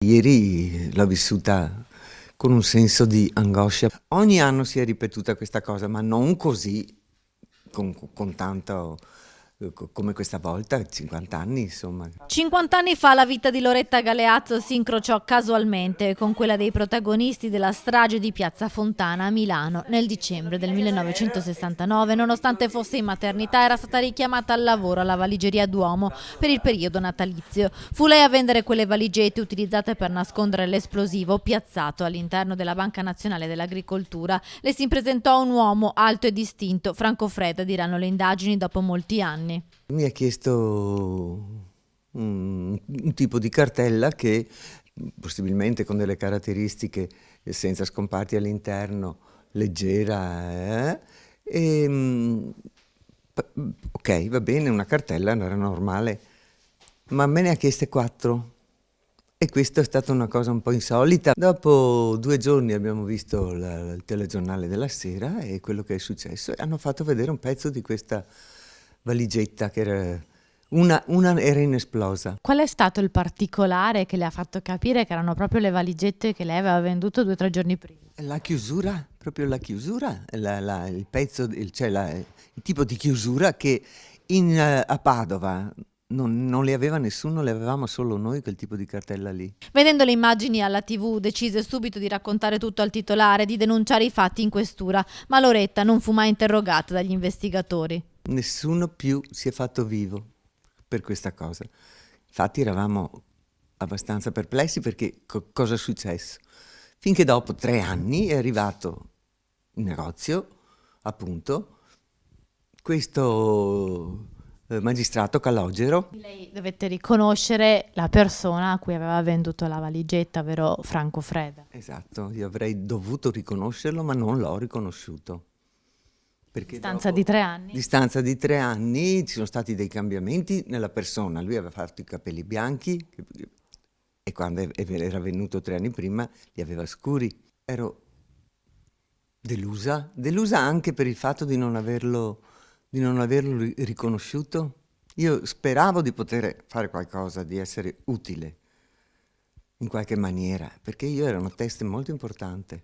Ieri l'ho vissuta con un senso di angoscia. Ogni anno si è ripetuta questa cosa, ma non così, con tanto, come questa volta, 50 anni, insomma. 50 anni fa la vita di Loretta Galeazzo si incrociò casualmente con quella dei protagonisti della strage di Piazza Fontana a Milano nel dicembre del 1969. Nonostante fosse in maternità, era stata richiamata al lavoro alla valigeria Duomo per il periodo natalizio. Fu lei a vendere quelle valigette utilizzate per nascondere l'esplosivo piazzato all'interno della Banca Nazionale dell'Agricoltura. Le si presentò un uomo alto e distinto, Franco Freda, diranno le indagini dopo molti anni. Mi ha chiesto un tipo di cartella che possibilmente con delle caratteristiche senza scomparti all'interno, leggera, e, ok, va bene, una cartella era normale, ma me ne ha chieste 4. E questa è stata una cosa un po' insolita. Dopo 2 giorni abbiamo visto il telegiornale della sera e quello che è successo, e hanno fatto vedere un pezzo di questa valigetta che era una era inesplosa. Qual è stato il particolare che le ha fatto capire che erano proprio le valigette che lei aveva venduto 2 o 3 giorni prima? La chiusura, proprio la chiusura, il pezzo, il tipo di chiusura che a Padova non le aveva nessuno, le avevamo solo noi quel tipo di cartella lì. Vedendo le immagini alla TV decise subito di raccontare tutto al titolare, di denunciare i fatti in questura, ma Loretta non fu mai interrogata dagli investigatori. Nessuno più si è fatto vivo per questa cosa. Infatti eravamo abbastanza perplessi perché cosa è successo? Finché dopo 3 anni è arrivato in negozio, appunto, questo magistrato Calogero. Lei dovette riconoscere la persona a cui aveva venduto la valigetta, ovvero Franco Freda. Esatto, io avrei dovuto riconoscerlo, ma non l'ho riconosciuto. Perché Distanza di 3 anni. distanza di 3 anni ci sono stati dei cambiamenti nella persona. Lui aveva fatto i capelli bianchi e quando era venuto 3 anni prima li aveva scuri. Ero delusa anche per il fatto di non averlo riconosciuto. Io speravo di poter fare qualcosa, di essere utile in qualche maniera, perché io ero una testa molto importante.